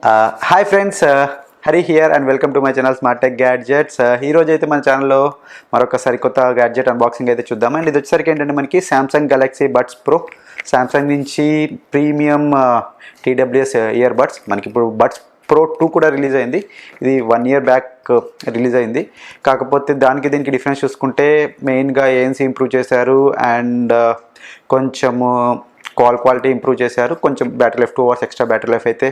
Hi friends, Hari here and welcome to my channel SmartTechGadgets. ఈరోజు అయితే మన ఛానల్లో మరొకసారి కొత్త గ్యాడ్జెట్ అన్బాక్సింగ్ అయితే చూద్దాం. అండ్ ఇది వచ్చేసరికి ఏంటంటే మనకి Samsung Galaxy buds pro, Samsung నుంచి ప్రీమియం TWS ఇయర్ బడ్స్. మనకి ఇప్పుడు బడ్స్ ప్రో 2 కూడా రిలీజ్ అయింది. ఇది 1 year బ్యాక్ రిలీజ్ అయింది. కాకపోతే దీనికి డిఫరెన్స్ చూసుకుంటే మెయిన్గా ANC ఇంప్రూవ్ చేశారు అండ్ కొంచెము క్వాలిటీ ఇంప్రూవ్ చేశారు. కొంచెం battery life 2 hours extra battery life అయితే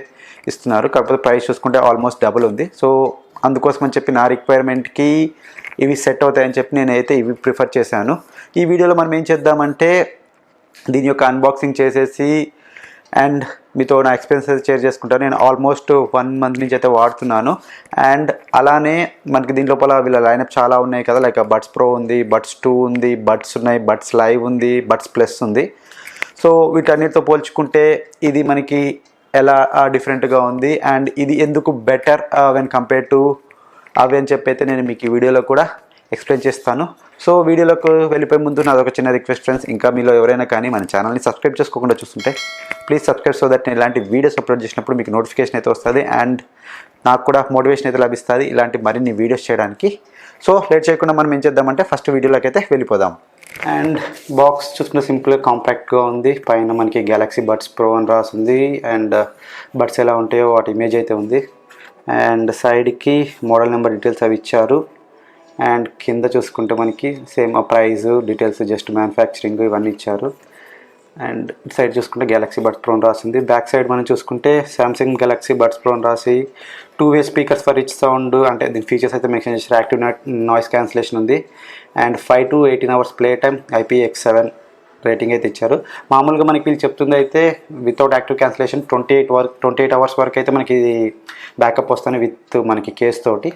ఇస్తున్నారు. కాకపోతే ప్రైస్ చూసుకుంటే ఆల్మోస్ట్ డబుల్ ఉంది. సో అందుకోసం అని చెప్పి నా రిక్వైర్మెంట్కి ఇవి సెట్ అవుతాయని చెప్పి నేనైతే ఇవి ప్రిఫర్ చేశాను. ఈ వీడియోలో మనం ఏం చేద్దామంటే దీని యొక్క అన్బాక్సింగ్ చేసేసి అండ్ మీతో నా ఎక్స్పీరియన్స్ షేర్ చేసుకుంటాను. నేను ఆల్మోస్ట్ 1 month నుంచి అయితే వాడుతున్నాను. అండ్ అలానే మనకి దీని లోపల వీళ్ళ లైనప్ చాలా ఉన్నాయి కదా, లైక్ బడ్స్ ప్రో ఉంది, బడ్స్ 2 ఉంది, బడ్స్ ఉన్నాయి, బడ్స్ లైవ్ ఉంది, బడ్స్ ప్లస్ ఉంది. సో వీటన్నిటితో పోల్చుకుంటే ఇది మనకి ఎలా డిఫరెంట్గా ఉంది అండ్ ఇది ఎందుకు బెటర్ వెన్ కంపేర్ టు అవి అని చెప్పి అయితే నేను మీకు ఈ వీడియోలో కూడా ఎక్స్ప్లెయిన్ చేస్తాను. సో వీడియోలోకి వెళ్ళిపోయే ముందు నాదొక చిన్న రిక్వెస్ట్ ఫ్రెండ్స్, ఇంకా మీలో ఎవరైనా కానీ మన ఛానల్ని సబ్స్క్రైబ్ చేసుకోకుండా చూస్తుంటే ప్లీజ్ సబ్స్క్రైబ్, సో దట్ నేను ఇలాంటి వీడియోస్ అప్లోడ్ చేసినప్పుడు మీకు నోటిఫికేషన్ అయితే వస్తుంది అండ్ నాకు కూడా మోటివేషన్ అయితే లభిస్తుంది ఇలాంటి మరిన్ని వీడియోస్ చేయడానికి. సో లేట్ చేయకుండా మనం ఏం చేద్దామంటే ఫస్ట్ వీడియోలోకి అయితే వెళ్ళిపోదాం. అండ్ బాక్స్ చూసుకుంటే సింపుల్గా కాంపాక్ట్గా ఉంది. పైన మనకి గెలాక్సీ బడ్స్ ప్రో అని రాసింది అండ్ బడ్స్ ఎలా ఉంటాయో వాటి ఇమేజ్ అయితే ఉంది. అండ్ సైడ్కి మోడల్ నెంబర్ డీటెయిల్స్ అవి ఇచ్చారు. అండ్ కింద చూసుకుంటే మనకి సేమ్ ఆ ప్రైస్ డీటెయిల్స్, జస్ట్ మ్యానుఫ్యాక్చరింగ్ ఇవన్నీ ఇచ్చారు. అండ్ సైడ్ చూసుకుంటే గెలాక్సీ బడ్స్ ప్రో అని రాసింది. బ్యాక్ సైడ్ మనం చూసుకుంటే సామ్సంగ్ గెలాక్సీ బడ్స్ ప్రో అని రాసి 2-way speakers for rich sound, అంటే దీని ఫీచర్స్ అయితే మెన్షన్ చేశారు. యాక్టివ్ నాయిస్ క్యాన్సిలేషన్ ఉంది and 5 to 18 hours play time, IPX7 rating అయితే ఇచ్చారు. మామూలుగా మనకి వీళ్ళు చెప్తుంది అయితే వితౌట్ యాక్టివ్ క్యాన్సిలేషన్ 28 hours వరకు అయితే మనకి బ్యాకప్ వస్తుంది విత్ మనకి కేస్ తోటి.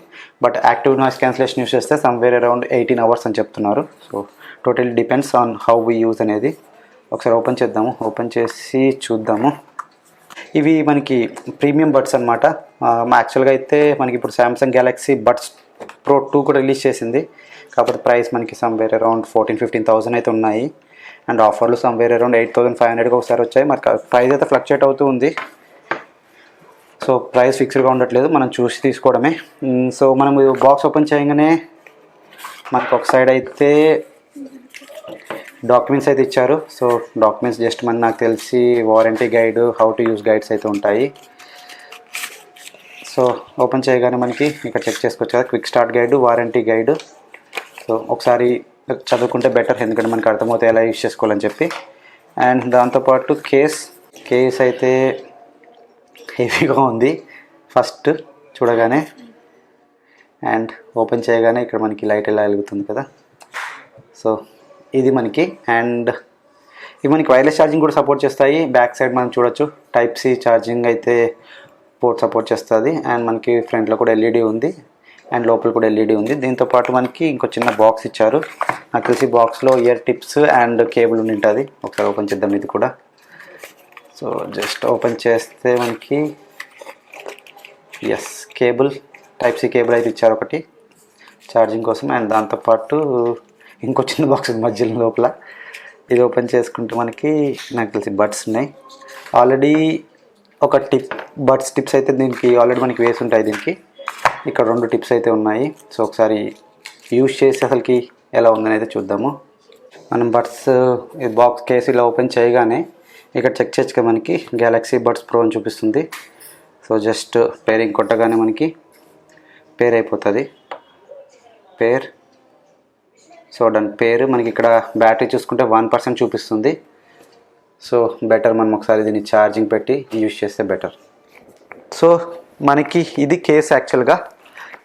But active noise cancellation use చేస్తే సమ్వేర్ అరౌండ్ 18 hours అని చెప్తున్నారు. So total depends on how we use అనేది. ఒకసారి ఓపెన్ చేద్దాము, ఓపెన్ చేసి చూద్దాము. ఇవి మనకి ప్రీమియం బడ్స్ అనమాట. యాక్చువల్గా అయితే మనకి ఇప్పుడు సామ్సంగ్ గెలాక్సీ బడ్స్ ప్రో 2 కూడా రిలీజ్ చేసింది. కాకపోతే ప్రైస్ మనకి సమ్వేర్ అరౌండ్ 14-15,000 అయితే ఉన్నాయి అండ్ ఆఫర్లు సమ్వేర్ అరౌండ్ 8,500కి ఒకసారి వచ్చాయి. మరి ప్రైస్ అయితే ఫ్లక్చుయేట్ అవుతూ ఉంది. సో ప్రైస్ ఫిక్స్డ్గా ఉండట్లేదు, మనం చూసి తీసుకోవడమే. సో మనం బాక్స్ ఓపెన్ చేయగానే మనకు ఒక సైడ్ అయితే డాక్యుమెంట్స్ అయితే ఇచ్చారు. సో డాక్యుమెంట్స్ జస్ట్ నాకు తెలిసి warranty guide, how to use guides అయితే ఉంటాయి. సో ఓపెన్ చేయగానే మనకి ఇక్కడ చెక్ చేసుకోవచ్చు కదా, quick start guide, warranty guide. So ఒకసారి చదువుకుంటే బెటర్, ఎందుకంటే మనకు అర్థమవుతాయి ఎలా యూజ్ చేసుకోవాలని చెప్పి. అండ్ దాంతోపాటు కేస్ అయితే హెవీగా ఉంది ఫస్ట్ చూడగానే. అండ్ ఓపెన్ చేయగానే ఇక్కడ మనకి లైట్ ఎలా వెలుగుతుంది కదా. సో ఇది మనకి, అండ్ ఇవి మనకి వైర్లెస్ ఛార్జింగ్ కూడా సపోర్ట్ చేస్తాయి. బ్యాక్ సైడ్ మనం చూడొచ్చు Type-C ఛార్జింగ్ అయితే పోర్ట్ సపోర్ట్ చేస్తుంది. అండ్ మనకి ఫ్రంట్లో కూడా LED ఉంది అండ్ లోపల కూడా LED ఉంది. దీంతోపాటు మనకి ఇంకో చిన్న బాక్స్ ఇచ్చారు. నాకు తెలిసి బాక్స్లో ఇయర్ టిప్స్ అండ్ కేబుల్ ఉండి ఉంటుంది. ఒకసారి ఓపెన్ చేద్దాం ఇది కూడా. సో జస్ట్ ఓపెన్ చేస్తే మనకి కేబుల్, Type-C కేబుల్ అయితే ఇచ్చారు ఒకటి ఛార్జింగ్ కోసం. అండ్ దాంతోపాటు ఇంకో చిన్న బాక్స్ మధ్యలో లోపల. ఇది ఓపెన్ చేసుకుంటే మనకి నాకు తెలిసి బడ్స్ ఉన్నాయి. ఆల్రెడీ ఒక బడ్స్ టిప్స్ అయితే దీనికి ఆల్రెడీ మనకి వేసి ఉంటాయి. దీనికి ఇక్కడ 2 టిప్స్ అయితే ఉన్నాయి. సో ఒకసారి యూజ్ చేసి అసలుకి ఎలా ఉందని అయితే చూద్దాము. మనం బడ్స్ బాక్స్ కేసు ఇలా ఓపెన్ చేయగానే ఇక్కడ చెక్ చేయొచ్చుగా మనకి గెలాక్సీ బడ్స్ ప్రో అని చూపిస్తుంది. సో జస్ట్ పేరింగ్ కొట్టగానే మనకి పేర్ అయిపోతుంది. సో డన్ పేరు. మనకి ఇక్కడ బ్యాటరీ చూసుకుంటే 1% చూపిస్తుంది. సో బెటర్ మనం ఒకసారి దీన్ని ఛార్జింగ్ పెట్టి యూజ్ చేస్తే బెటర్. సో మనకి ఇది కేస్. యాక్చువల్గా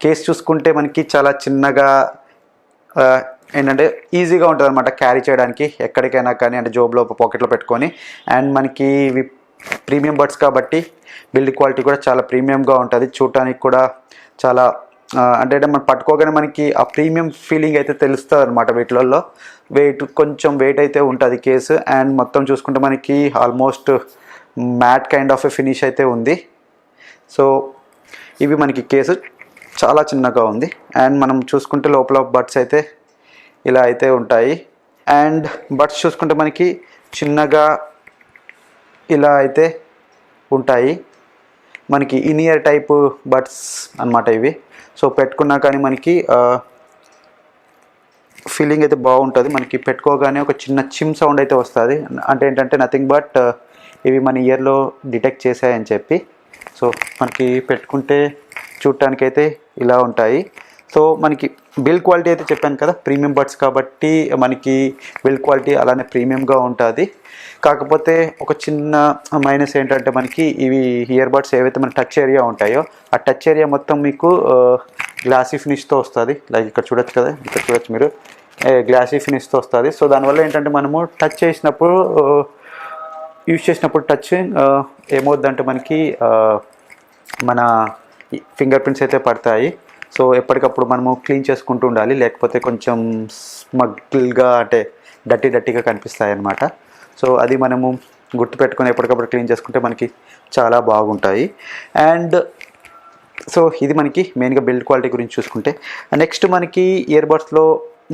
కేస్ చూసుకుంటే మనకి చాలా చిన్నగా ఏంటంటే ఈజీగా ఉంటుంది అనమాట క్యారీ చేయడానికి ఎక్కడికైనా కానీ, అంటే జోబ్లో పాకెట్లో పెట్టుకొని. అండ్ మనకి ఇవి ప్రీమియం బడ్స్ కాబట్టి బిల్డ్ క్వాలిటీ కూడా చాలా ప్రీమియంగా ఉంటుంది. చూడటానికి కూడా చాలా అంటే మనం పట్టుకోగానే మనకి ఆ ప్రీమియం ఫీలింగ్ అయితే తెలుస్తుంది అనమాట. వీటిలలో కొంచెం వెయిట్ అయితే ఉంటుంది కేసు. అండ్ మొత్తం చూసుకుంటే మనకి almost matte kind of a finish అయితే ఉంది. సో ఇవి మనకి కేసు చాలా చిన్నగా ఉంది. అండ్ మనం చూసుకుంటే లోపల బడ్స్ అయితే ఇలా అయితే ఉంటాయి. అండ్ బడ్స్ చూసుకుంటే మనకి చిన్నగా ఇలా అయితే ఉంటాయి. మనకి ఇన్ ఇయర్ టైప్ బడ్స్ అనమాట ఇవి. సో పెట్టుకున్నా కానీ మనకి ఫీలింగ్ అయితే బాగుంటుంది. మనకి పెట్టుకోగానే ఒక చిన్న చిమ్ సౌండ్ అయితే వస్తుంది. అంటే ఏంటంటే నథింగ్ బట్ ఇవి మన ఇయర్లో డిటెక్ట్ చేశాయని చెప్పి. సో మనకి పెట్టుకుంటే చూడటానికైతే ఇలా ఉంటాయి. సో మనకి బిల్డ్ క్వాలిటీ అయితే చెప్పాను కదా, ప్రీమియం బడ్స్ కాబట్టి మనకి బిల్డ్ క్వాలిటీ అలానే ప్రీమియంగా ఉంటుంది. కాకపోతే ఒక చిన్న మైనస్ ఏంటంటే మనకి ఇవి ఇయర్ బడ్స్ ఏవైతే మన టచ్ ఏరియా ఉంటాయో ఆ టచ్ ఏరియా మొత్తం మీకు గ్లాసీ ఫినిష్తో వస్తుంది. లైక్ ఇక్కడ చూడొచ్చు కదా, ఇక్కడ చూడొచ్చు మీరు, గ్లాసీ ఫినిష్తో వస్తుంది. సో దానివల్ల ఏంటంటే మనము టచ్ చేసినప్పుడు యూజ్ చేసినప్పుడు టచ్ ఏమవుద్దంటే మనకి మన ఫింగర్ ప్రింట్స్ అయితే పడతాయి. సో ఎప్పటికప్పుడు మనము క్లీన్ చేసుకుంటూ ఉండాలి, లేకపోతే కొంచెం స్మగ్గా అంటే డట్టీగా కనిపిస్తాయి అన్నమాట. సో అది మనము గుర్తుపెట్టుకొని ఎప్పటికప్పుడు క్లీన్ చేసుకుంటే మనకి చాలా బాగుంటాయి. అండ్ సో ఇది మనకి మెయిన్గా బిల్డ్ క్వాలిటీ గురించి చూసుకుంటే. నెక్స్ట్ మనకి ఇయర్ బడ్స్లో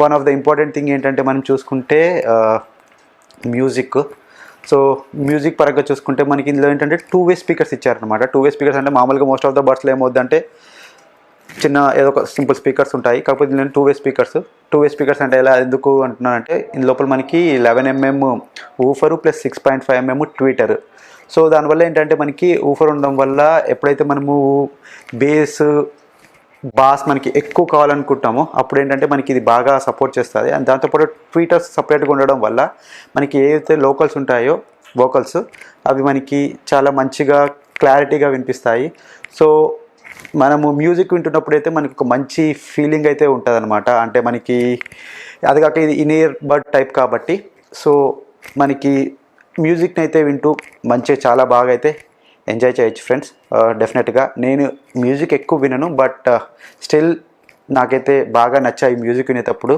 one of the important thing ఏంటంటే మనం చూసుకుంటే మ్యూజిక్. సో మ్యూజిక్ పరంగా చూసుకుంటే మనకి ఇందులో ఏంటంటే 2-way స్పీకర్స్ ఇచ్చారనమాట. 2-way స్పీకర్స్ అంటే మామూలుగా మోస్ట్ ఆఫ్ ద బడ్స్లో ఏమవుద్దంటే చిన్న ఏదో ఒక సింపుల్ స్పీకర్స్ ఉంటాయి. కాకపోతే ఇందులో 2-way స్పీకర్స్. 2-way స్పీకర్స్ అంటే ఎలా ఎందుకు అంటున్నానంటే ఇందు లోపల మనకి 11mm ఊఫరు plus 6.5mm Twitter. So దానివల్ల ఏంటంటే మనకి ఊఫర్ ఉండడం వల్ల ఎప్పుడైతే మనము బాస్ మనకి ఎక్కువ కావాలనుకుంటామో అప్పుడు ఏంటంటే మనకి ఇది బాగా సపోర్ట్ చేస్తుంది. అండ్ దాంతోపాటు ట్వీటర్స్ సపరేట్గా ఉండడం వల్ల మనకి ఏవైతే లోకల్స్ ఉంటాయో వోకల్స్ అవి మనకి చాలా మంచిగా క్లారిటీగా వినిపిస్తాయి. సో మనము మ్యూజిక్ వింటున్నప్పుడు అయితే మనకి ఒక మంచి ఫీలింగ్ అయితే ఉంటుంది అనమాట. అంటే మనకి అది కాక ఇది ఇన్ ఇయర్ బడ్ టైప్ కాబట్టి సో మనకి మ్యూజిక్ని అయితే వింటూ మంచిగా చాలా బాగా అయితే ఎంజాయ్ చేయొచ్చు ఫ్రెండ్స్. డెఫినెట్గా నేను మ్యూజిక్ ఎక్కువ వినను, బట్ స్టిల్ నాకైతే బాగా నచ్చాయి మ్యూజిక్ వినేటప్పుడు.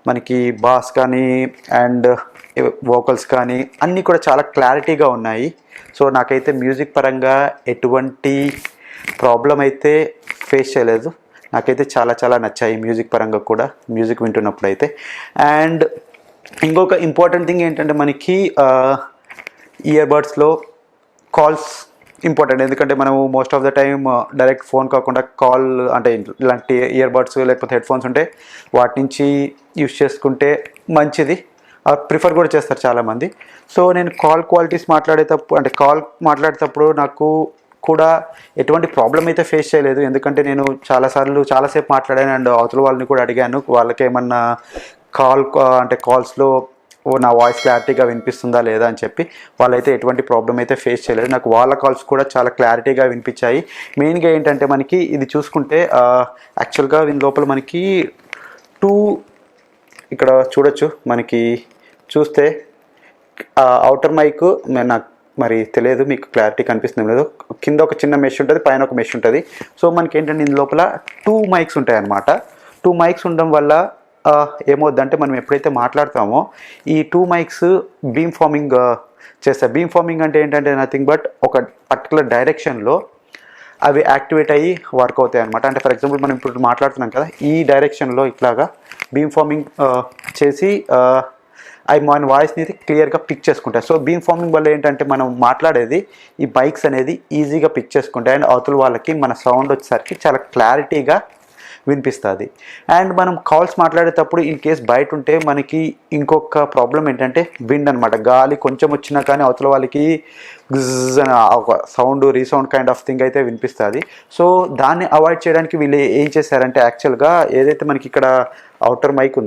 మనకి బాస్ కానీ అండ్ వోకల్స్ కానీ అన్నీ కూడా చాలా క్లారిటీగా ఉన్నాయి. సో నాకైతే మ్యూజిక్ పరంగా ఎటువంటి ప్రాబ్లం అయితే ఫేస్ చేయలేదు. నాకైతే చాలా నచ్చాయి మ్యూజిక్ పరంగా కూడా, మ్యూజిక్ వింటున్నప్పుడు అయితే. అండ్ ఇంకొక ఇంపార్టెంట్ థింగ్ ఏంటంటే మనకి ఇయర్ బడ్స్లో కాల్స్ ఇంపార్టెంట్. ఎందుకంటే మనము most of the time direct phone కాకుండా కాల్ అంటే ఇలాంటి ఇయర్ బడ్స్ లేకపోతే హెడ్ ఫోన్స్ ఉంటే వాటి నుంచి యూస్ చేసుకుంటే మంచిది, ప్రిఫర్ కూడా చేస్తారు చాలామంది. సో నేను కాల్ క్వాలిటీస్ మాట్లాడేటప్పుడు నాకు కూడా ఎటువంటి ప్రాబ్లం అయితే ఫేస్ చేయలేదు. ఎందుకంటే నేను చాలాసేపు మాట్లాడాను అండ్ అవతల వాళ్ళని కూడా అడిగాను వాళ్ళకి ఏమన్నా కాల్స్లో నా వాయిస్ క్లారిటీగా వినిపిస్తుందా లేదా అని చెప్పి. వాళ్ళైతే ఎటువంటి ప్రాబ్లం అయితే ఫేస్ చేయలేదు. నాకు వాళ్ళ కాల్స్ కూడా చాలా క్లారిటీగా వినిపించాయి. మెయిన్గా ఏంటంటే మనకి ఇది చూసుకుంటే యాక్చువల్గా దీని లోపల మనకి ఇక్కడ చూడొచ్చు, మనకి చూస్తే అవుటర్ మైక్ నాకు మరి తెలియదు మీకు క్లారిటీ కనిపిస్తుంది లేదు, కింద ఒక చిన్న మెష్ ఉంటుంది, పైన ఒక మెష్ ఉంటుంది. సో మనకి ఏంటంటే ఇందు లోపల 2 మైక్స్ ఉంటాయి అన్నమాట. 2 మైక్స్ ఉండడం వల్ల ఏమవుద్దంటే మనం ఎప్పుడైతే మాట్లాడతామో ఈ 2 మైక్స్ బీమ్ ఫార్మింగ్ చేస్తాయి. బీమ్ ఫార్మింగ్ అంటే ఏంటంటే నథింగ్ బట్ ఒక పర్టికులర్ డైరెక్షన్లో అవి యాక్టివేట్ అయ్యి వర్క్ అవుతాయి అనమాట. అంటే ఫర్ ఎగ్జాంపుల్ మనం ఇప్పుడు మాట్లాడుతున్నాం కదా, ఈ డైరెక్షన్లో ఇట్లాగా బీమ్ ఫార్మింగ్ చేసి అవి మన వాయిస్ని క్లియర్గా పిక్ చేసుకుంటాయి. సో బీమ్ ఫార్మింగ్ వల్ల ఏంటంటే మనం మాట్లాడేది ఈ మైక్స్ అనేది ఈజీగా పిక్ చేసుకుంటాయి అండ్ అవతల వాళ్ళకి మన సౌండ్ వచ్చేసరికి చాలా క్లారిటీగా వినిపిస్తుంది. అండ్ మనం కాల్స్ మాట్లాడేటప్పుడు ఇన్ కేస్ బయట ఉంటే మనకి ఇంకొక ప్రాబ్లం ఏంటంటే విండ్ అనమాట. గాలి కొంచెం వచ్చినా కానీ అవతల వాళ్ళకి గిజ్ అని ఒక sound resound kind of thing అయితే వినిపిస్తుంది. సో దాన్ని అవాయిడ్ చేయడానికి వీళ్ళు ఏం చేశారంటే యాక్చువల్గా ఏదైతే మనకి ఇక్కడ అవుటర్ మైక్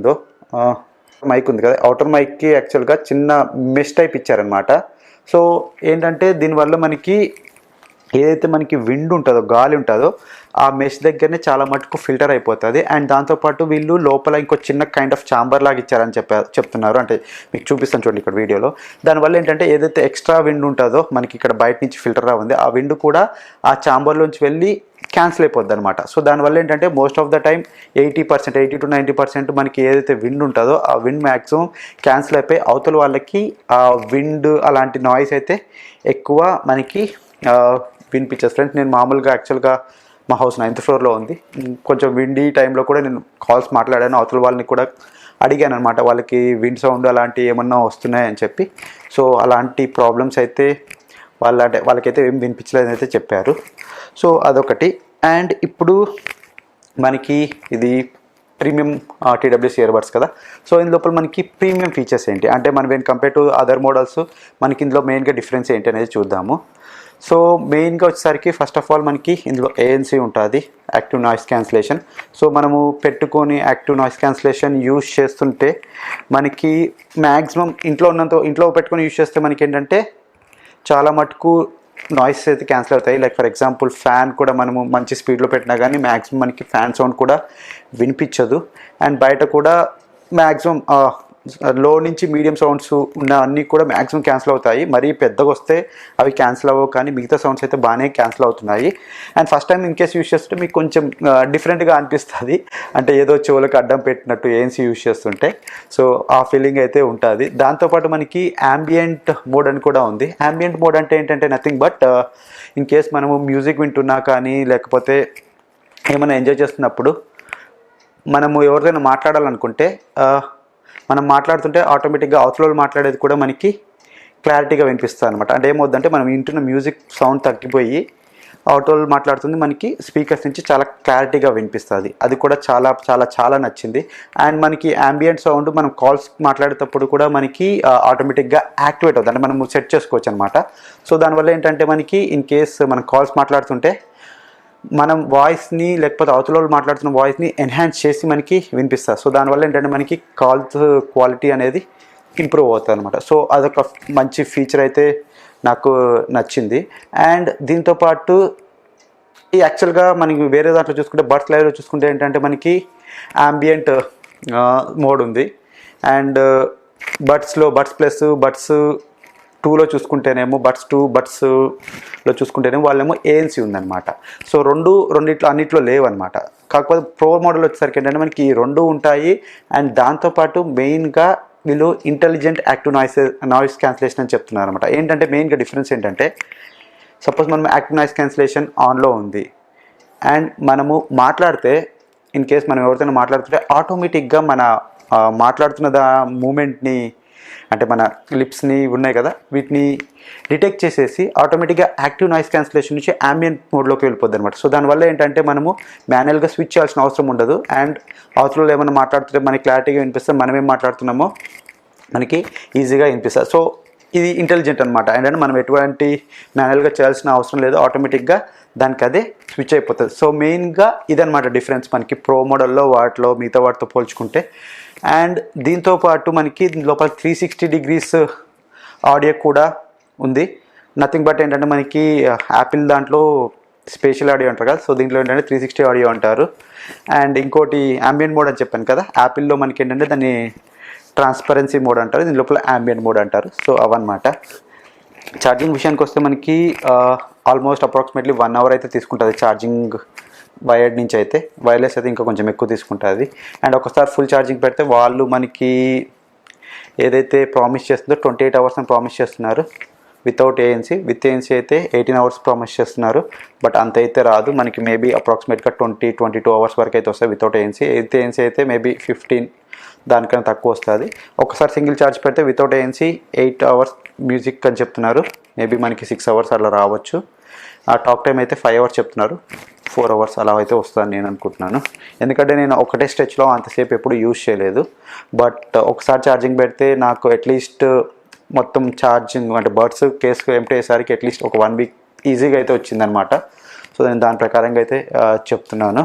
ఉంది కదా, అవుటర్ మైక్కి యాక్చువల్గా చిన్న మెష్ టైప్ ఇచ్చారనమాట. సో ఏంటంటే దీనివల్ల మనకి ఏదైతే మనకి విండ్ ఉంటుందో గాలి ఉంటుందో ఆ మెష్ దగ్గరనే చాలా మటుకు ఫిల్టర్ అయిపోతుంది. అండ్ దాంతోపాటు వీళ్ళు లోపల ఇంకో చిన్న కైండ్ ఆఫ్ ఛాంబర్ లాగా ఇచ్చారని చెప్తున్నారు. అంటే మీకు చూపిస్తాను చూడండి ఇక్కడ వీడియోలో. దానివల్ల ఏంటంటే ఏదైతే ఎక్స్ట్రా విండ్ ఉంటుందో మనకి ఇక్కడ బయట నుంచి ఫిల్టర్ ఉంది, ఆ విండ్ కూడా ఆ ఛాంబర్లోంచి వెళ్ళి క్యాన్సిల్ అయిపోద్ది అనమాట. సో దానివల్ల ఏంటంటే most of the time 80 to 90% మనకి ఏదైతే విండ్ ఉంటుందో ఆ విండ్ మ్యాక్సిమం క్యాన్సిల్ అయిపోయి అవతల వాళ్ళకి ఆ విండ్ అలాంటి నాయిస్ అయితే ఎక్కువ మనకి వినిపించదు ఫ్రెండ్స్. నేను మామూలుగా యాక్చువల్గా మా హౌస్ 9th floorలో ఉంది. కొంచెం విండీ టైంలో కూడా నేను కాల్స్ మాట్లాడాను, అవతల వాళ్ళని కూడా అడిగాను అనమాట వాళ్ళకి విండ్ సౌండ్ అలాంటివి ఏమన్నా వస్తున్నాయని చెప్పి. సో అలాంటి ప్రాబ్లమ్స్ అయితే వాళ్ళకైతే ఏం వినిపించలేదని అయితే చెప్పారు. సో అదొకటి. అండ్ ఇప్పుడు మనకి ఇది ప్రీమియం టీడబ్ల్యూఎస్ ఇయర్ బడ్స్ కదా. సో ఇందు లోపల మనకి ప్రీమియం ఫీచర్స్ ఏంటి అంటే మనం when compare to other models మనకి ఇందులో మెయిన్గా డిఫరెన్స్ ఏంటి అనేది చూద్దాము. సో మెయిన్గా వచ్చేసరికి ఫస్ట్ ఆఫ్ ఆల్ మనకి ఇందులో ANC ఉంటుంది, యాక్టివ్ నాయిస్ క్యాన్సిలేషన్. సో మనము పెట్టుకొని యాక్టివ్ నాయిస్ క్యాన్సిలేషన్ యూజ్ చేస్తుంటే మనకి మ్యాక్సిమం ఇంట్లో పెట్టుకొని యూజ్ చేస్తే మనకి ఏంటంటే చాలా మటుకు నాయిస్ అయితే క్యాన్సిల్ అవుతాయి. లైక్ ఫర్ ఎగ్జాంపుల్ ఫ్యాన్ కూడా మనము మంచి స్పీడ్లో పెట్టినా కానీ మ్యాక్సిమం మనకి ఫ్యాన్ సౌండ్ కూడా వినిపించదు. అండ్ బయట కూడా మ్యాక్సిమం లో నుంచి మీడియం సౌండ్స్ ఉన్న అన్నీ కూడా మ్యాక్సిమం క్యాన్సిల్ అవుతాయి. మరీ పెద్దగా వస్తే అవి క్యాన్సిల్ అవ్వవు, కానీ మిగతా సౌండ్స్ అయితే బాగానే క్యాన్సిల్ అవుతున్నాయి. And first time in case use చేస్తుంటే మీకు కొంచెం డిఫరెంట్గా అనిపిస్తుంది, అంటే ఏదో చెవులకు అడ్డం పెట్టినట్టు ANC యూస్ చేస్తుంటే. సో ఆ ఫీలింగ్ అయితే ఉంటుంది. దాంతోపాటు మనకి యాంబియంట్ మోడ్ అని కూడా ఉంది. యాంబియంట్ మోడ్ అంటే ఏంటంటే నథింగ్ బట్ ఇన్ కేస్ మనము మ్యూజిక్ వింటున్నా కానీ లేకపోతే ఏమైనా ఎంజాయ్ చేస్తున్నప్పుడు మనము ఎవరిదైనా మాట్లాడాలనుకుంటే మనం మాట్లాడుతుంటే ఆటోమేటిక్గా అవతల మాట్లాడేది కూడా మనకి క్లారిటీగా వినిపిస్తుంది అనమాట. అంటే ఏమవుతుందంటే మనం వింటున్న మ్యూజిక్ సౌండ్ తగ్గిపోయి అవతల మాట్లాడుతుంది మనకి స్పీకర్స్ నుంచి చాలా క్లారిటీగా వినిపిస్తుంది. అది కూడా చాలా చాలా చాలా నచ్చింది. అండ్ మనకి యాంబియంట్ సౌండ్ మనం కాల్స్ మాట్లాడేటప్పుడు కూడా మనకి ఆటోమేటిక్గా యాక్టివేట్ అవుతుంది, అంటే మనం సెట్ చేసుకోవచ్చు అనమాట. సో దానివల్ల ఏంటంటే మనకి ఇన్ కేస్ మనం కాల్స్ మాట్లాడుతుంటే మనం వాయిస్ని లేకపోతే అవతల మాట్లాడుతున్న వాయిస్ని ఎన్హాన్స్ చేసి మనకి వినిపిస్తుంది. సో దానివల్ల ఏంటంటే మనకి కాల్స్ క్వాలిటీ అనేది ఇంప్రూవ్ అవుతుంది అనమాట. సో అదొక మంచి ఫీచర్ అయితే నాకు నచ్చింది. అండ్ దీంతోపాటు ఈ యాక్చువల్గా మనకి వేరే దాంట్లో చూసుకుంటే బడ్స్ లైవ్లో చూసుకుంటే ఏంటంటే మనకి యాంబియంట్ మోడ్ ఉంది. అండ్ బడ్స్ ప్లస్ బడ్స్ 2లో చూసుకుంటేనేమో బడ్స్ 2 బడ్స్లో చూసుకుంటేనేమో వాళ్ళేమో ANC ఉందన్నమాట. సో అన్నిట్లో లేవన్నమాట. కాకపోతే ప్రో మోడల్ వచ్చేసరికి ఏంటంటే మనకి ఈ 2 ఉంటాయి. అండ్ దాంతోపాటు మెయిన్గా వీళ్ళు ఇంటెలిజెంట్ యాక్టివ్ నాయిస్ క్యాన్సిలేషన్ అని చెప్తున్నారు అనమాట. ఏంటంటే మెయిన్గా డిఫరెన్స్ ఏంటంటే సపోజ్ మనం యాక్టివ్ నాయిస్ క్యాన్సిలేషన్ ఆన్లో ఉంది అండ్ మనము మాట్లాడితే ఇన్ కేస్ మనం ఎవరితోనే మాట్లాడుతుంటే ఆటోమేటిక్గా మన మాట్లాడుతున్న మూమెంట్ని అంటే మన లిప్స్ని ఉన్నాయి కదా వీటిని డిటెక్ట్ చేసేసి ఆటోమేటిక్గా యాక్టివ్ నాయిస్ క్యాన్సిలేషన్ నుంచి యాంబియంట్ మోడ్లోకి వెళ్ళిపోద్ది అనమాట. సో దానివల్ల ఏంటంటే మనము మాన్యువల్గా స్విచ్ చేయాల్సిన అవసరం ఉండదు. అండ్ అవతలలో ఏమైనా మాట్లాడుతుంటే మనకి క్లారిటీగా వినిపిస్తుంది, మనమేం మాట్లాడుతున్నామో మనకి ఈజీగా వినిపిస్తుంది. సో ఇది ఇంటెలిజెంట్ అనమాట. ఏంటంటే మనం ఎటువంటి మాన్యువల్గా చేయాల్సిన అవసరం లేదు, ఆటోమేటిక్గా దానికి అదే స్విచ్ అయిపోతుంది. సో మెయిన్గా ఇదనమాట డిఫరెన్స్ మనకి ప్రో మోడల్లో మిగతా వాటితో పోల్చుకుంటే. అండ్ దీంతోపాటు మనకి లోపల 360 degrees ఆడియో కూడా ఉంది. నథింగ్ బట్ ఏంటంటే మనకి యాపిల్ దాంట్లో స్పేషల్ ఆడియో అంటారు కదా, సో దీంట్లో ఏంటంటే 360 ఆడియో అంటారు. అండ్ ఇంకోటి యాంబియంట్ మోడ్ అని చెప్పాను కదా, యాపిల్లో మనకి ఏంటంటే దాన్ని ట్రాన్స్పరెన్సీ మోడ్ అంటారు, దీని లోపల యాంబియంట్ మోడ్ అంటారు. సో అవన్నమాట. ఛార్జింగ్ విషయానికి వస్తే మనకి ఆల్మోస్ట్ అప్రాక్సిమేట్లీ 1 hour అయితే తీసుకుంటుంది ఛార్జింగ్ వైర్డ్ నుంచి. అయితే వైర్లెస్ అయితే ఇంకా కొంచెం ఎక్కువ తీసుకుంటుంది. అండ్ ఒకసారి ఫుల్ ఛార్జింగ్ పెడితే వాళ్ళు మనకి ఏదైతే ప్రామిస్ చేస్తుందో 28 hours అని ప్రామిస్ చేస్తున్నారు వితౌట్ ANC. విత్ ANC అయితే 18 hours ప్రామిస్ చేస్తున్నారు. బట్ అంత అయితే రాదు మనకి, మేబీ అప్రాక్సిమేట్గా 20-22 hours వరకు అయితే వస్తాయి వితౌట్ ANC. ANC అయితే మేబీ 15 దానికన్నా తక్కువ వస్తుంది. ఒకసారి సింగిల్ ఛార్జ్ పెడితే వితౌట్ ANC 8 hours మ్యూజిక్ అని చెప్తున్నారు, మేబీ మనకి 6 hours అలా రావచ్చు. ఆ టాక్ టైం అయితే 5 hours చెప్తున్నారు, 4 hours అలా అయితే వస్తుందని నేను అనుకుంటున్నాను. ఎందుకంటే నేను ఒకటే స్ట్రెచ్లో అంతసేపు ఎప్పుడు యూజ్ చేయలేదు. బట్ ఒకసారి ఛార్జింగ్ పెడితే నాకు అట్లీస్ట్ మొత్తం ఛార్జింగ్ అంటే బడ్స్ కేసు ఎంటీ అయ్యేసరికి అట్లీస్ట్ ఒక 1 week ఈజీగా అయితే వచ్చిందనమాట. సో నేను దాని ప్రకారంగా అయితే చెప్తున్నాను.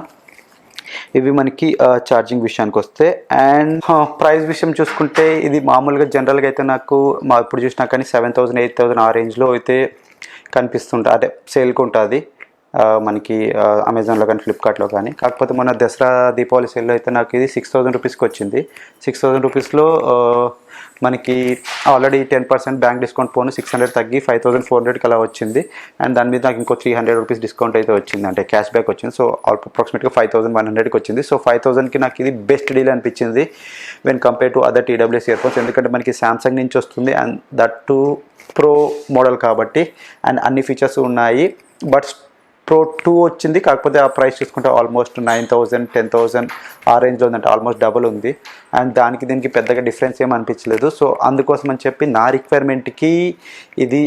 ఇవి మనకి ఛార్జింగ్ విషయానికి వస్తే. అండ్ ప్రైస్ విషయం చూసుకుంటే ఇది మామూలుగా జనరల్గా అయితే నాకు ఇప్పుడు చూసినా కానీ 7,000-8,000 ఆ రేంజ్లో అయితే కనిపిస్తుంటుంది, అదే సేల్కి ఉంటుంది మనకి అమెజాన్లో కానీ ఫ్లిప్కార్ట్లో కానీ. కాకపోతే మన దసరా దీపావళి సేల్లో అయితే నాకు ఇది 6,000 రూపీస్కి వచ్చింది. 6,000 రూపీస్లో మనకి ఆల్రెడీ 10% బ్యాంక్ డిస్కౌంట్ పోను 600 తగ్గి 5,400కి అలా వచ్చింది. అండ్ దాని మీద నాకు ఇంకో 300 రూపీస్ డిస్కౌంట్ అయితే వచ్చింది, అంటే క్యాష్ బ్యాక్ వచ్చింది. సో అప్రాక్సిమేట్గా 5,100కి వచ్చింది. సో 5,000కి నాకు ఇది బెస్ట్ డీల్ అనిపించింది when compare to other TWS earphones. ఎందుకంటే మనకి శాంసంగ్ నుంచి వస్తుంది and that to pro model కాబట్టి అండ్ అన్ని ఫీచర్స్ ఉన్నాయి. బట్ ప్రో 2 వచ్చింది, కాకపోతే ఆ ప్రైస్ చూసుకుంటే ఆల్మోస్ట్ 9,000 10,000 ఆ రేంజ్లో ఉందంటే ఆల్మోస్ట్ డబుల్ ఉంది. అండ్ దానికి దీనికి పెద్దగా డిఫరెన్స్ ఏమి అనిపించలేదు. సో అందుకోసం అని చెప్పి నా రిక్వైర్మెంట్కి ఇది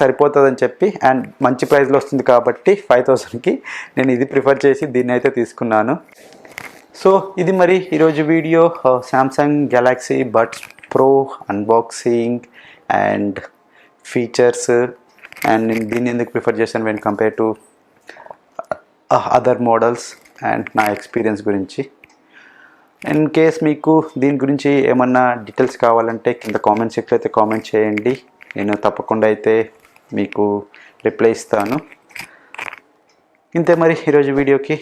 సరిపోతుందని చెప్పి అండ్ మంచి ప్రైస్లో వస్తుంది కాబట్టి 5000కి నేను ఇది ప్రిఫర్ చేసి దీన్ని అయితే తీసుకున్నాను. సో ఇది మరి ఈరోజు video Samsung Galaxy buds pro unboxing and features and నేను దీన్ని ఎందుకు ప్రిఫర్ చేశాను when compare to other models and నా ఎక్స్పీరియన్స్ గురించి. ఇన్ కేస్ మీకు దీని గురించి ఏమన్నా డీటెయిల్స్ కావాలంటే కింద కామెంట్ సెక్షన్లో అయితే కామెంట్ చేయండి, నేను తప్పకుండా అయితే మీకు రిప్లై ఇస్తాను. ఇంతే మరి ఈరోజు వీడియోకి.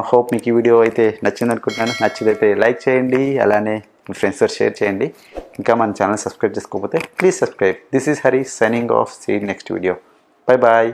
హోప్ మీకు ఈ వీడియో అయితే నచ్చింది అనుకుంటున్నాను. నచ్చిదైతే లైక్ చేయండి, అలానే మీ ఫ్రెండ్స్తో షేర్ చేయండి. ఇంకా మన ఛానల్ సబ్స్క్రైబ్ చేసుకోకపోతే please subscribe. This is Hari signing off. See next video. Bye bye.